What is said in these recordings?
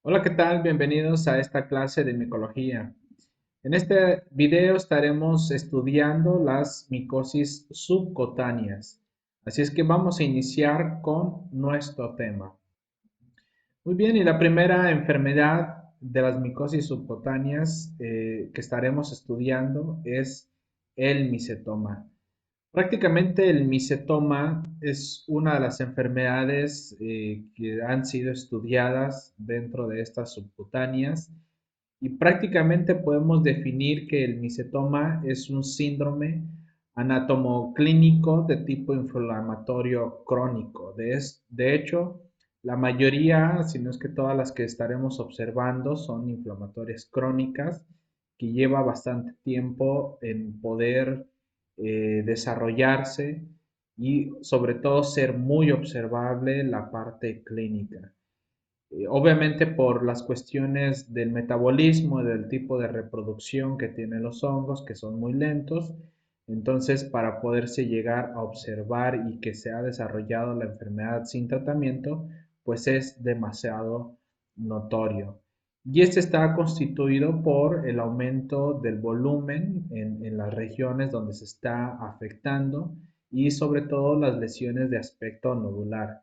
Hola, ¿qué tal? Bienvenidos a esta clase de micología. En este video estaremos estudiando las micosis subcutáneas. Así es que vamos a iniciar con nuestro tema. Muy bien, y la primera enfermedad de las micosis subcutáneas que estaremos estudiando es el micetoma. Prácticamente el micetoma es una de las enfermedades que han sido estudiadas dentro de estas subcutáneas y prácticamente podemos definir que el micetoma es un síndrome anatomoclínico de tipo inflamatorio crónico. De hecho, la mayoría, si no es que todas las que estaremos observando, son inflamatorias crónicas que lleva bastante tiempo en poder desarrollarse y sobre todo ser muy observable la parte clínica. Obviamente por las cuestiones del metabolismo y del tipo de reproducción que tienen los hongos, que son muy lentos, entonces para poderse llegar a observar y que se ha desarrollado la enfermedad sin tratamiento, pues es demasiado notorio. Y este está constituido por el aumento del volumen en las regiones donde se está afectando y sobre todo las lesiones de aspecto nodular.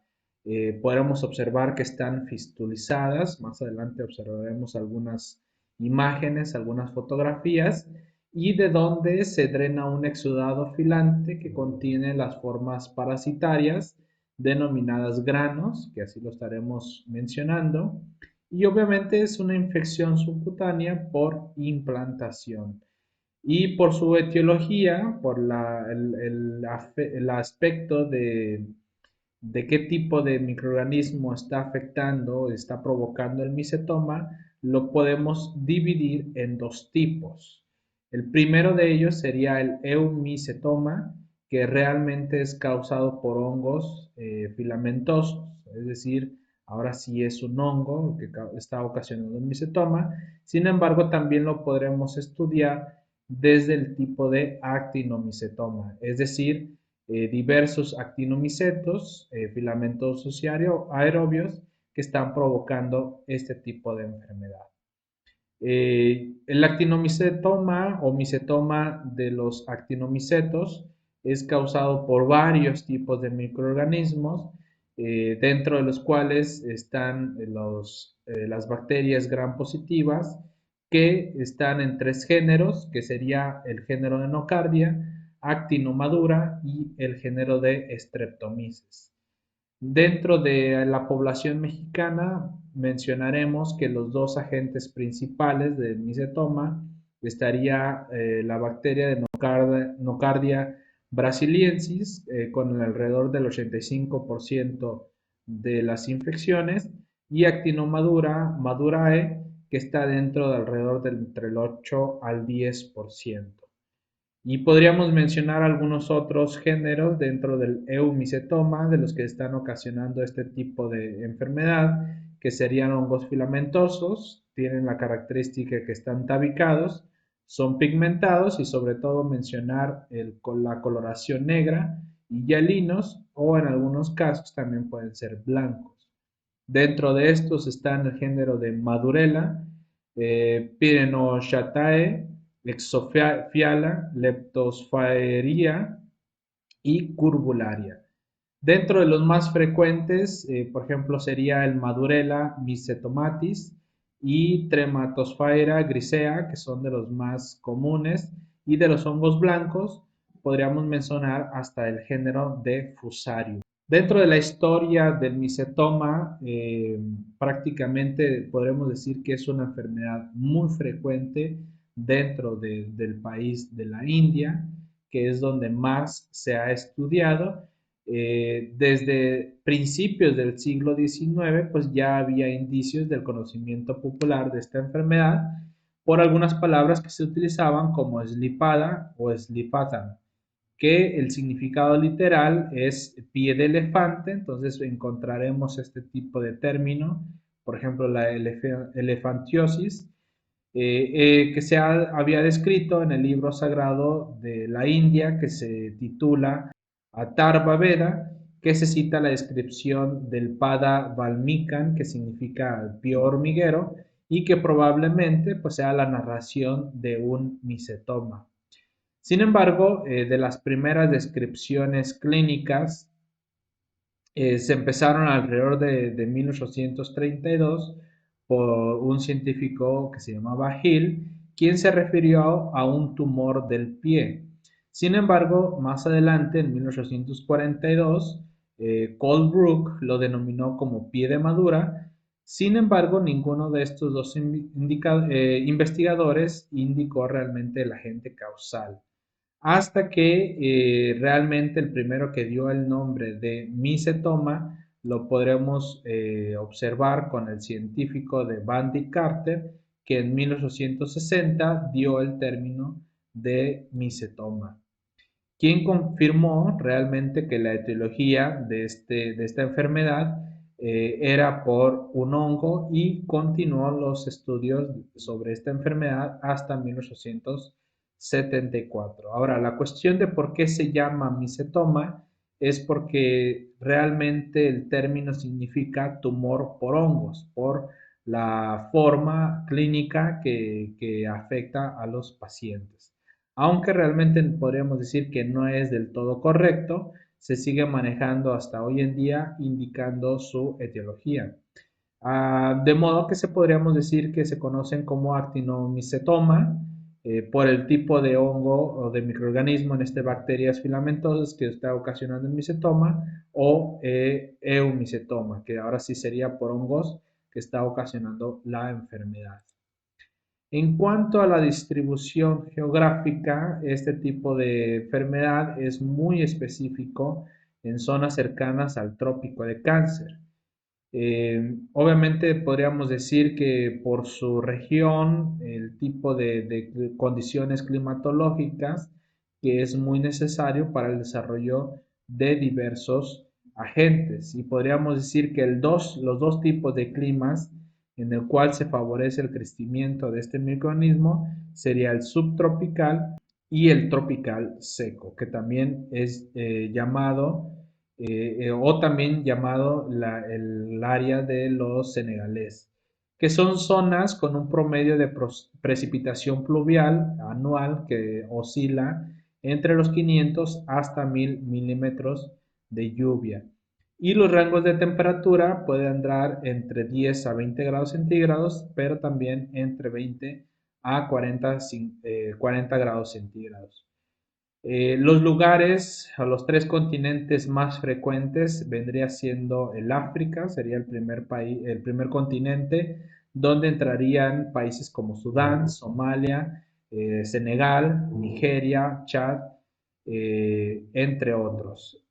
Podremos observar que están fistulizadas. Más adelante observaremos algunas imágenes, algunas fotografías y de donde se drena un exudado filante que contiene las formas parasitarias denominadas granos, que así lo estaremos mencionando, y obviamente es una infección subcutánea por implantación. Y por su etiología, por el aspecto de qué tipo de microorganismo está afectando, está provocando el micetoma, lo podemos dividir en dos tipos. El primero de ellos sería el eumicetoma, que realmente es causado por hongos filamentosos, es decir, ahora sí es un hongo que está ocasionando el micetoma. Sin embargo, también lo podremos estudiar desde el tipo de actinomicetoma, es decir, diversos actinomicetos, filamentosos y aerobios que están provocando este tipo de enfermedad. El actinomicetoma o micetoma de los actinomicetos es causado por varios tipos de microorganismos, dentro de los cuales están las bacterias gram positivas, que están en tres géneros, que sería el género de Nocardia, Actinomadura y el género de Streptomyces. Dentro de la población mexicana mencionaremos que los dos agentes principales del micetoma estaría la bacteria de Nocardia brasiliensis con alrededor del 85% de las infecciones y Actinomadura madurae que está dentro de alrededor del entre el 8 al 10%. Y podríamos mencionar algunos otros géneros dentro del eumicetoma de los que están ocasionando este tipo de enfermedad, que serían hongos filamentosos, tienen la característica que están tabicados, son pigmentados y sobre todo mencionar la coloración negra y hialinos o en algunos casos también pueden ser blancos. Dentro de estos están el género de Madurella, Pyrenochatae, Exophiala, Leptosphaeria y Curbularia. Dentro de los más frecuentes, por ejemplo, sería el Madurella mycetomatis y Trematosphera grisea, que son de los más comunes, y de los hongos blancos podríamos mencionar hasta el género de Fusarium. Dentro de la historia del micetoma, prácticamente podremos decir que es una enfermedad muy frecuente dentro del país de la India, que es donde más se ha estudiado. Desde principios del siglo XIX, pues ya había indicios del conocimiento popular de esta enfermedad por algunas palabras que se utilizaban como eslipada o slipatan, que el significado literal es pie de elefante. Entonces encontraremos este tipo de término, por ejemplo la elefantiosis, que había descrito en el libro sagrado de la India que se titula Atharva Veda que se cita la descripción del Pada Valmicán, que significa pío hormiguero, y que probablemente pues, sea la narración de un micetoma. Sin embargo, de las primeras descripciones clínicas se empezaron alrededor de 1832 por un científico que se llamaba Hill, quien se refirió a un tumor del pie. Sin embargo, más adelante, en 1842, Colebrook lo denominó como pie de madura. Sin embargo, ninguno de estos dos investigadores indicó realmente el agente causal hasta que realmente el primero que dio el nombre de micetoma lo podremos observar con el científico de Bandy Carter, que en 1860 dio el término de micetoma, quien confirmó realmente que la etiología de esta enfermedad era por un hongo y continuó los estudios sobre esta enfermedad hasta 1874. Ahora, la cuestión de por qué se llama micetoma es porque realmente el término significa tumor por hongos, por la forma clínica que afecta a los pacientes. Aunque realmente podríamos decir que no es del todo correcto, se sigue manejando hasta hoy en día indicando su etiología. De modo que se podríamos decir que se conocen como actinomicetoma por el tipo de hongo o de microorganismo, en este bacterias filamentosas que está ocasionando el micetoma, o eumicetoma, que ahora sí sería por hongos que está ocasionando la enfermedad. En cuanto a la distribución geográfica, este tipo de enfermedad es muy específico en zonas cercanas al trópico de Cáncer. Obviamente podríamos decir que por su región, el tipo de condiciones climatológicas que es muy necesario para el desarrollo de diversos agentes. Y podríamos decir que los dos tipos de climas en el cual se favorece el crecimiento de este microorganismo sería el subtropical y el tropical seco, que también es llamado o también llamado el área de los senegalés, que son zonas con un promedio de precipitación pluvial anual que oscila entre los 500 hasta 1000 milímetros de lluvia. Y los rangos de temperatura pueden andar entre 10 a 20 grados centígrados, pero también entre 20 a 40 grados centígrados. Los lugares o los tres continentes más frecuentes vendría siendo el África, sería el primer país, el primer continente, donde entrarían países como Sudán, Somalia, Senegal, Nigeria, Chad, entre otros.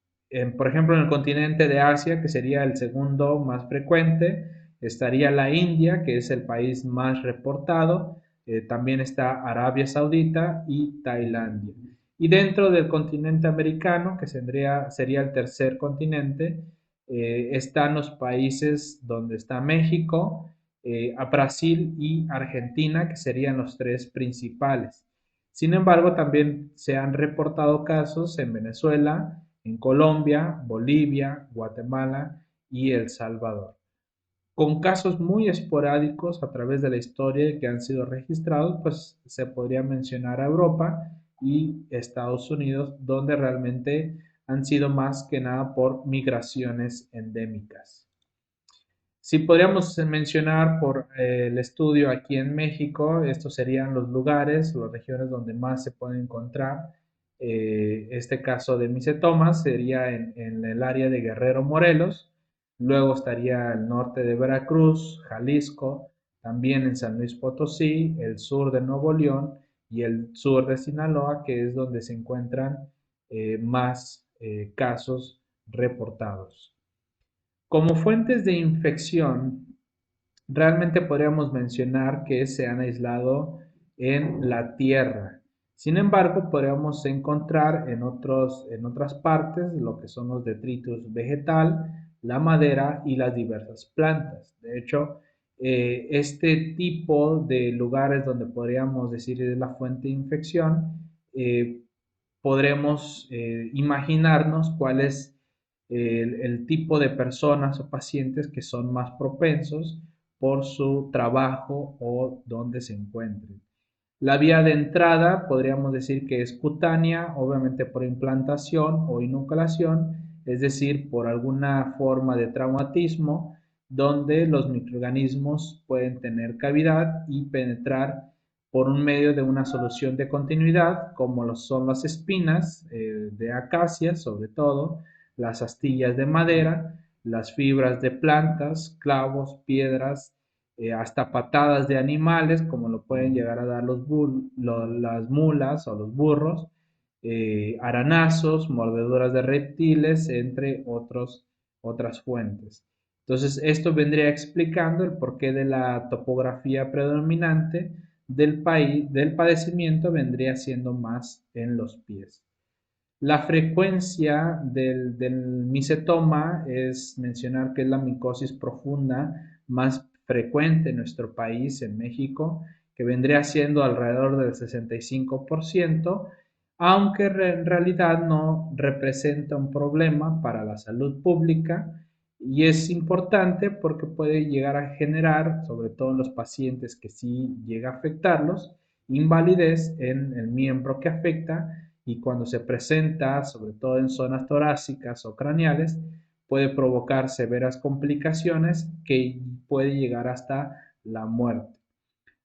Por ejemplo, en el continente de Asia, que sería el segundo más frecuente, estaría la India, que es el país más reportado. También está Arabia Saudita y Tailandia. Y dentro del continente americano, que sería el tercer continente, están los países donde está México, a Brasil y Argentina, que serían los tres principales. Sin embargo, también se han reportado casos en Venezuela, en Colombia, Bolivia, Guatemala y El Salvador, con casos muy esporádicos a través de la historia que han sido registrados, pues se podría mencionar a Europa y Estados Unidos, donde realmente han sido más que nada por migraciones endémicas. Si podríamos mencionar por el estudio aquí en México, estos serían los lugares, las regiones donde más se puede encontrar este caso de micetomas, sería en el área de Guerrero, Morelos, luego estaría el norte de Veracruz, Jalisco, también en San Luis Potosí, el sur de Nuevo León y el sur de Sinaloa, que es donde se encuentran más casos reportados. Como fuentes de infección, realmente podríamos mencionar que se han aislado en la tierra. Sin embargo, podríamos encontrar en otras partes lo que son los detritus vegetal, la madera y las diversas plantas. De hecho, este tipo de lugares donde podríamos decir es la fuente de infección, podremos imaginarnos cuál es el tipo de personas o pacientes que son más propensos por su trabajo o donde se encuentren. La vía de entrada podríamos decir que es cutánea, obviamente por implantación o inoculación, es decir, por alguna forma de traumatismo donde los microorganismos pueden tener cavidad y penetrar por un medio de una solución de continuidad, como lo son las espinas de acacias, sobre todo, las astillas de madera, las fibras de plantas, clavos, piedras, hasta patadas de animales, como lo pueden llegar a dar las mulas o los burros, aranazos, mordeduras de reptiles, entre otras fuentes. Entonces, esto vendría explicando el porqué de la topografía predominante del país, del padecimiento vendría siendo más en los pies. La frecuencia del micetoma es mencionar que es la micosis profunda más frecuente en nuestro país, en México, que vendría siendo alrededor del 65%, aunque en realidad no representa un problema para la salud pública y es importante porque puede llegar a generar, sobre todo en los pacientes que sí llega a afectarlos, invalidez en el miembro que afecta y cuando se presenta, sobre todo en zonas torácicas o craneales, puede provocar severas complicaciones que puede llegar hasta la muerte.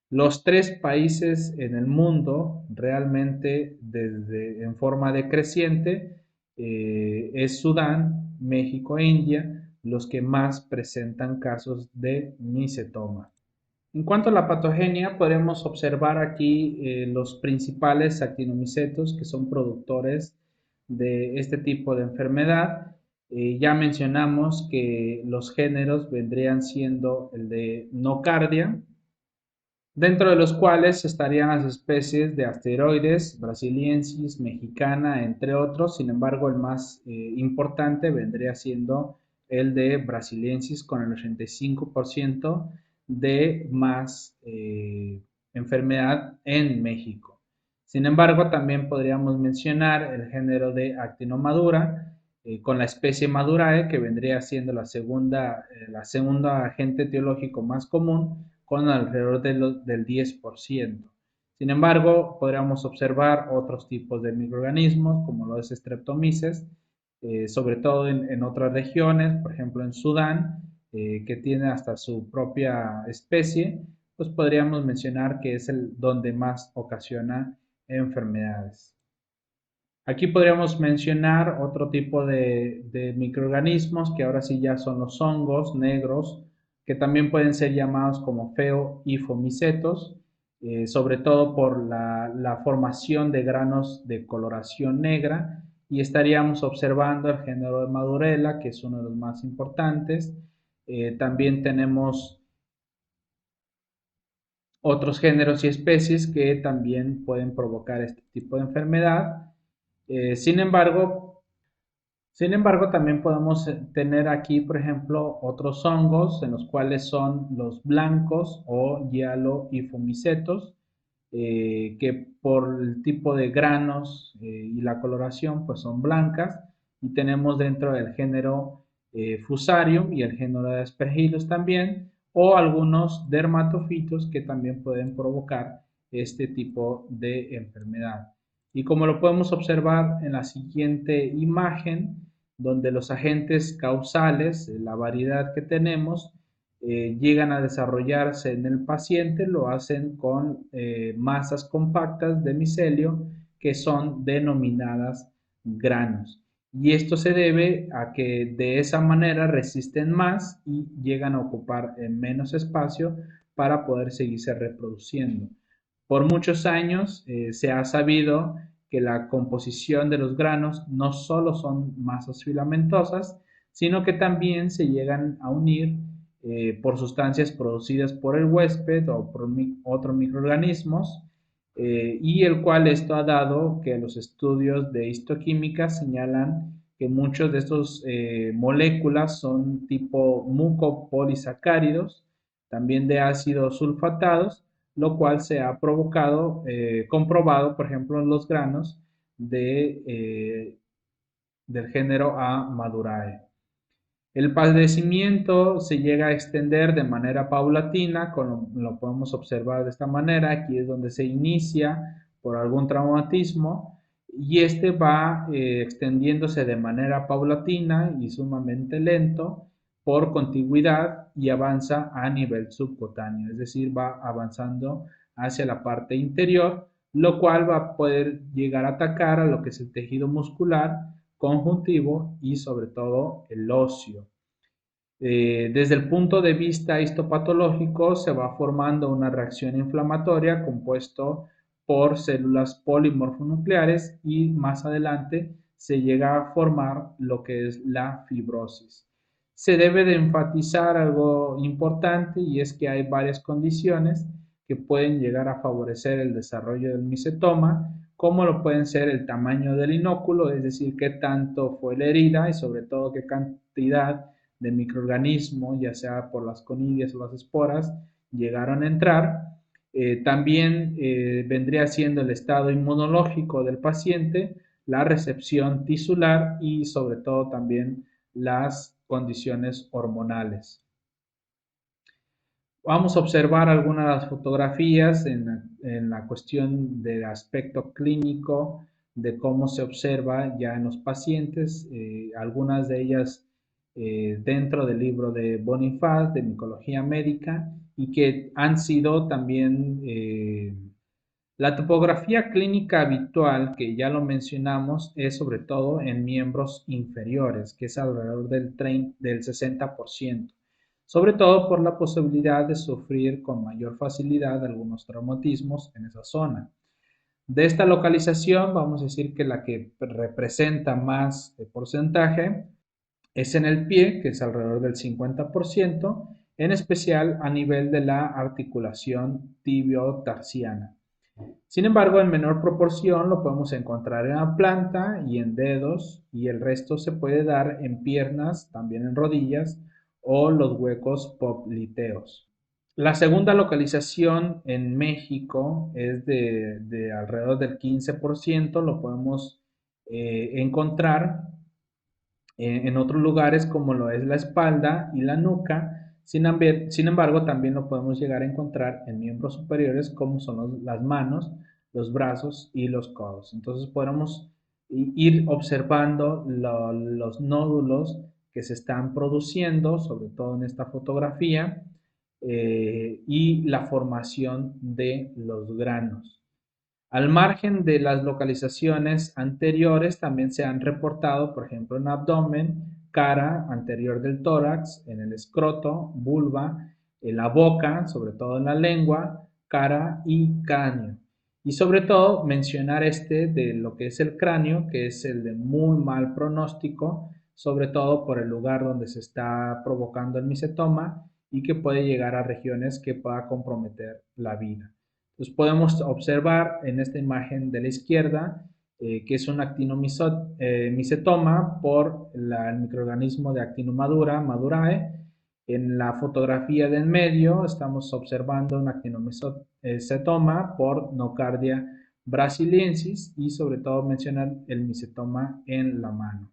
Los tres países en el mundo realmente desde en forma decreciente es Sudán, México e India los que más presentan casos de micetoma. En cuanto a la patogenia, podemos observar aquí los principales actinomicetos que son productores de este tipo de enfermedad. Ya mencionamos que los géneros vendrían siendo el de nocardia, dentro de los cuales estarían las especies de asteroides, brasiliensis, mexicana, entre otros. Sin embargo, el más importante vendría siendo el de brasiliensis con el 85% de más enfermedad en México. Sin embargo, también podríamos mencionar el género de actinomadura con la especie Madurae, que vendría siendo la segunda agente etiológico más común, con alrededor del 10%. Sin embargo, podríamos observar otros tipos de microorganismos, como los Streptomyces, sobre todo en otras regiones, por ejemplo en Sudán, que tiene hasta su propia especie, pues podríamos mencionar que es el donde más ocasiona enfermedades. Aquí podríamos mencionar otro tipo de microorganismos que ahora sí ya son los hongos negros, que también pueden ser llamados como feo y fomicetos, sobre todo por la formación de granos de coloración negra, y estaríamos observando el género de Madurella, que es uno de los más importantes. También tenemos otros géneros y especies que también pueden provocar este tipo de enfermedad. Eh, sin embargo, Sin embargo, también podemos tener aquí, por ejemplo, otros hongos en los cuales son los blancos o hialo y fumicetos, que por el tipo de granos y la coloración, pues son blancas. Y tenemos dentro del género Fusarium y el género de Aspergillus también, o algunos dermatofitos que también pueden provocar este tipo de enfermedad. Y como lo podemos observar en la siguiente imagen, donde los agentes causales, la variedad que tenemos, llegan a desarrollarse en el paciente, lo hacen con masas compactas de micelio que son denominadas granos. Y esto se debe a que de esa manera resisten más y llegan a ocupar menos espacio para poder seguirse reproduciendo. Por muchos años se ha sabido que la composición de los granos no solo son masas filamentosas, sino que también se llegan a unir por sustancias producidas por el huésped o por otros microorganismos, y el cual esto ha dado que los estudios de histoquímica señalan que muchos de estos moléculas son tipo mucopolisacáridos, también de ácidos sulfatados, lo cual se ha comprobado, por ejemplo, en los granos de del género A. madurae. El padecimiento se llega a extender de manera paulatina, como lo podemos observar de esta manera. Aquí es donde se inicia por algún traumatismo y este va extendiéndose de manera paulatina y sumamente lento por contigüidad y avanza a nivel subcutáneo, es decir, va avanzando hacia la parte interior, lo cual va a poder llegar a atacar a lo que es el tejido muscular, conjuntivo y sobre todo el óseo. Desde el punto de vista histopatológico se va formando una reacción inflamatoria compuesto por células polimorfonucleares y más adelante se llega a formar lo que es la fibrosis. Se debe de enfatizar algo importante y es que hay varias condiciones que pueden llegar a favorecer el desarrollo del micetoma, como lo pueden ser el tamaño del inóculo, es decir, qué tanto fue la herida y sobre todo qué cantidad de microorganismos, ya sea por las conidias o las esporas, llegaron a entrar. También vendría siendo el estado inmunológico del paciente, la recepción tisular y sobre todo también las condiciones hormonales. Vamos a observar algunas de las fotografías en la cuestión del aspecto clínico, de cómo se observa ya en los pacientes, algunas de ellas dentro del libro de Bonifaz, de Micología Médica, y que han sido también la topografía clínica habitual, que ya lo mencionamos, es sobre todo en miembros inferiores, que es alrededor del 60%, sobre todo por la posibilidad de sufrir con mayor facilidad algunos traumatismos en esa zona. De esta localización, vamos a decir que la que representa más porcentaje es en el pie, que es alrededor del 50%, en especial a nivel de la articulación tibio-tarsiana. Sin embargo, en menor proporción lo podemos encontrar en la planta y en dedos, y el resto se puede dar en piernas, también en rodillas o los huecos popliteos. La segunda localización en México es de alrededor del 15%, lo podemos encontrar en otros lugares como lo es la espalda y la nuca. Sin embargo, también lo podemos llegar a encontrar en miembros superiores como son las manos, los brazos y los codos. Entonces podemos ir observando los nódulos que se están produciendo, sobre todo en esta fotografía, y la formación de los granos. Al margen de las localizaciones anteriores, también se han reportado, por ejemplo, en abdomen, cara anterior del tórax, en el escroto, vulva, en la boca, sobre todo en la lengua, cara y cráneo. Y sobre todo mencionar este de lo que es el cráneo, que es el de muy mal pronóstico, sobre todo por el lugar donde se está provocando el micetoma y que puede llegar a regiones que pueda comprometer la vida. Entonces podemos observar en esta imagen de la izquierda que es un actinomicetoma por el microorganismo de Actinomadura, madurae. En la fotografía de en medio estamos observando un actinomicetoma por Nocardia brasiliensis y sobre todo mencionar el micetoma en la mano.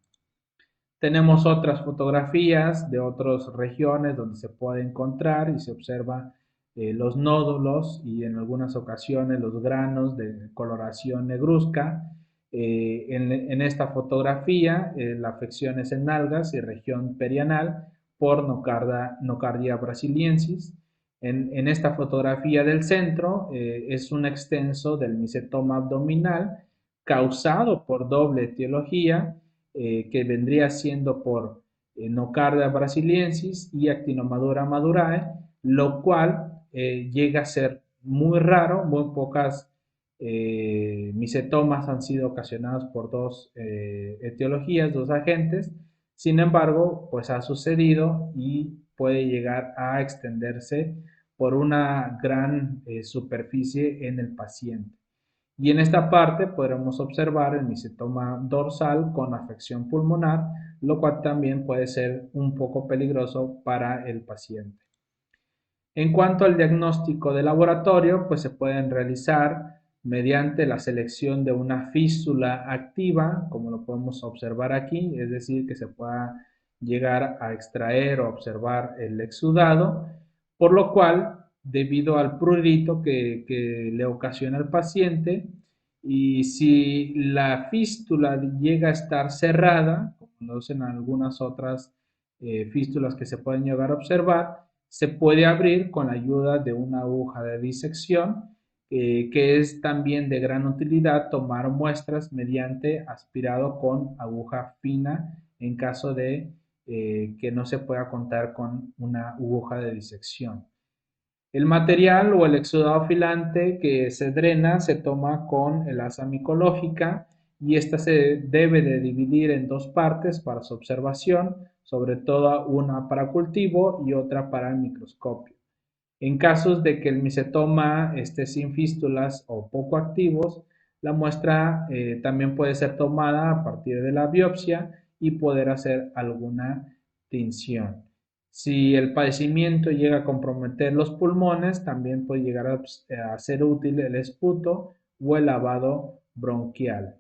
Tenemos otras fotografías de otras regiones donde se puede encontrar y se observa los nódulos y en algunas ocasiones los granos de coloración negruzca. En esta fotografía la afección es en nalgas y región perianal por Nocardia brasiliensis. En esta fotografía del centro es un extenso del micetoma abdominal causado por doble etiología que vendría siendo por Nocardia brasiliensis y Actinomadura madurae, lo cual llega a ser muy raro, muy pocas micetomas han sido ocasionados por dos etiologías, dos agentes. Sin embargo, pues ha sucedido y puede llegar a extenderse por una gran superficie en el paciente. Y en esta parte podremos observar el micetoma dorsal con afección pulmonar, lo cual también puede ser un poco peligroso para el paciente. En cuanto al diagnóstico de laboratorio, pues se pueden realizar mediante la selección de una fístula activa, como lo podemos observar aquí, es decir, que se pueda llegar a extraer o observar el exudado, por lo cual, debido al prurito que le ocasiona al paciente, y si la fístula llega a estar cerrada, como lo hacen algunas otras fístulas que se pueden llegar a observar, se puede abrir con la ayuda de una aguja de disección, que es también de gran utilidad tomar muestras mediante aspirado con aguja fina en caso de que no se pueda contar con una aguja de disección. El material o el exudado filante que se drena se toma con el asa micológica y esta se debe de dividir en dos partes para su observación, sobre todo una para cultivo y otra para el microscopio. En casos de que el micetoma esté sin fístulas o poco activos, la muestra también puede ser tomada a partir de la biopsia y poder hacer alguna tinción. Si el padecimiento llega a comprometer los pulmones, también puede llegar a ser útil el esputo o el lavado bronquial.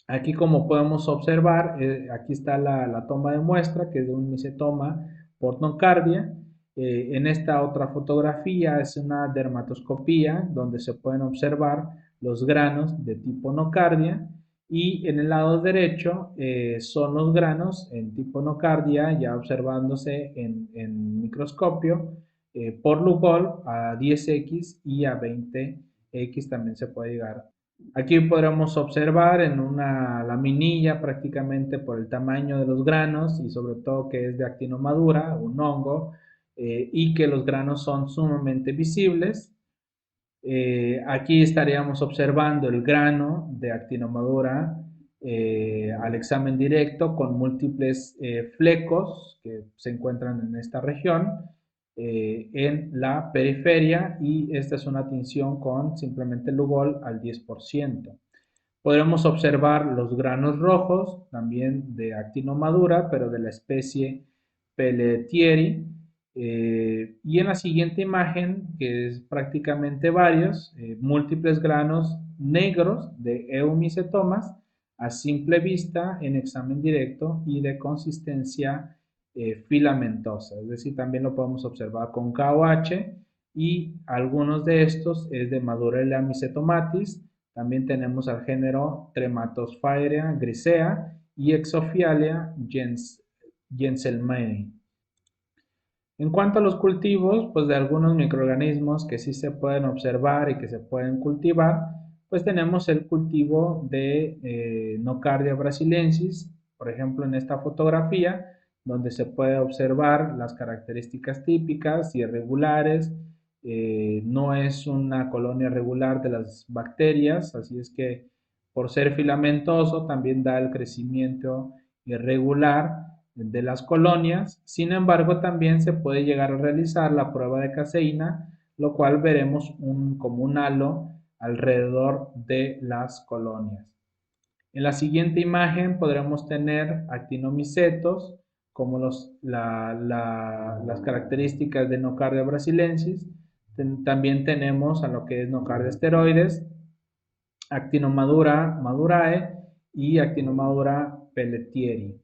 Aquí, como podemos observar, aquí está la toma de muestra, que es de un micetoma por nocardia. En esta otra fotografía es una dermatoscopía donde se pueden observar los granos de tipo nocardia, y en el lado derecho son los granos en tipo nocardia ya observándose en microscopio por Lugol a 10x y a 20x también se puede llegar. Aquí podremos observar en una laminilla prácticamente por el tamaño de los granos y sobre todo que es de actinomadura, un hongo, y que los granos son sumamente visibles. Aquí estaríamos observando el grano de actinomadura al examen directo con múltiples flecos que se encuentran en esta región en la periferia, y esta es una tinción con simplemente Lugol al 10%. Podremos observar los granos rojos también de actinomadura, pero de la especie Pelletieri. Y en la siguiente imagen, que es prácticamente varios, múltiples granos negros de eumicetomas a simple vista en examen directo y de consistencia filamentosa, es decir, también lo podemos observar con KOH, y algunos de estos es de Madurella micetomatis. También tenemos al género Trematosphæra grisea y Exophialia jenselmani. En cuanto a los cultivos, pues de algunos microorganismos que sí se pueden observar y que se pueden cultivar, pues tenemos el cultivo de Nocardia brasiliensis, por ejemplo en esta fotografía, donde se puede observar las características típicas y irregulares. No es una colonia regular de las bacterias, así es que por ser filamentoso también da el crecimiento irregular de las colonias. Sin embargo, también se puede llegar a realizar la prueba de caseína, lo cual veremos como un halo alrededor de las colonias. En la siguiente imagen podremos tener actinomicetos, como las características de Nocardia brasiliensis. También tenemos a lo que es Nocardia steroides, Actinomadura madurae y Actinomadura pelletieri.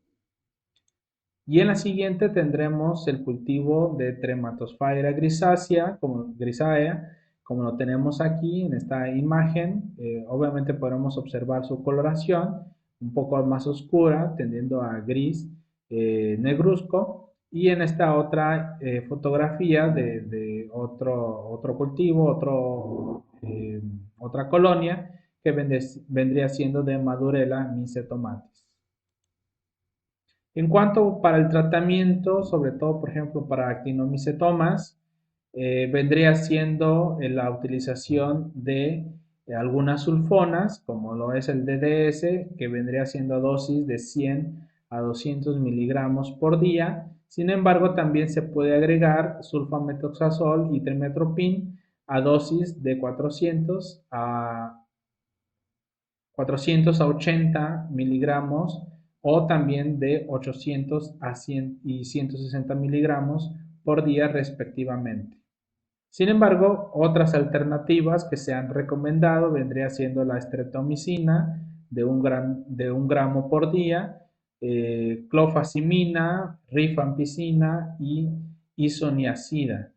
Y en la siguiente tendremos el cultivo de Trematosphæra grisácea, como lo tenemos aquí en esta imagen. Obviamente podremos observar su coloración un poco más oscura, tendiendo a gris negruzco. Y en esta otra fotografía de otro cultivo, otra colonia, que vendría siendo de Madurella mycetomatis. En cuanto para el tratamiento, sobre todo, por ejemplo, para actinomicetomas, vendría siendo la utilización de algunas sulfonas, como lo es el DDS, que vendría siendo dosis de 100 a 200 miligramos por día. Sin embargo, también se puede agregar sulfametoxazol y trimetoprim a dosis de 400 a 80 miligramos, o también de 800 a 100 y 160 miligramos por día respectivamente. Sin embargo, otras alternativas que se han recomendado vendría siendo la streptomicina de un gramo por día, clofazimina, rifampicina y isoniazida.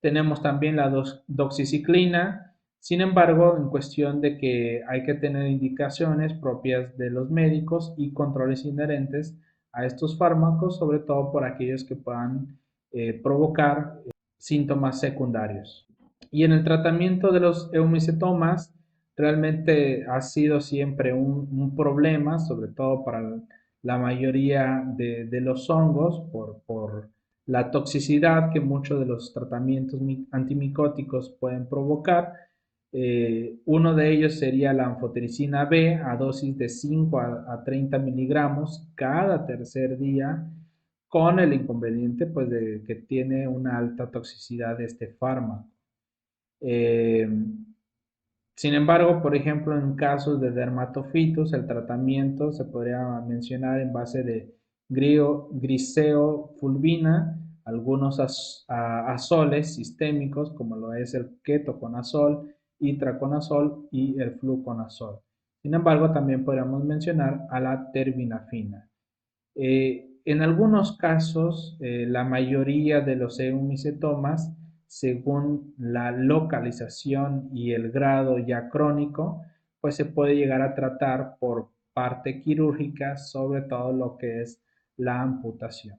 Tenemos también la doxiciclina. Sin embargo, en cuestión de que hay que tener indicaciones propias de los médicos y controles inherentes a estos fármacos, sobre todo por aquellos que puedan provocar síntomas secundarios. Y en el tratamiento de los eumicetomas, realmente ha sido siempre un problema, sobre todo para la mayoría de los hongos, por la toxicidad que muchos de los tratamientos antimicóticos pueden provocar. Uno de ellos sería la anfotericina B a dosis de 5 a 30 miligramos cada tercer día, con el inconveniente pues, de que tiene una alta toxicidad de este fármaco. Eh, Sin embargo, por ejemplo, en casos de dermatofitos, el tratamiento se podría mencionar en base de griseo-fulvina, algunos azoles sistémicos, como lo es el ketoconazol, itraconazol y el fluconazol. Sin embargo, también podríamos mencionar a la terbinafina. En algunos casos, la mayoría de los eumicetomas, según la localización y el grado ya crónico, pues se puede llegar a tratar por parte quirúrgica, sobre todo lo que es la amputación.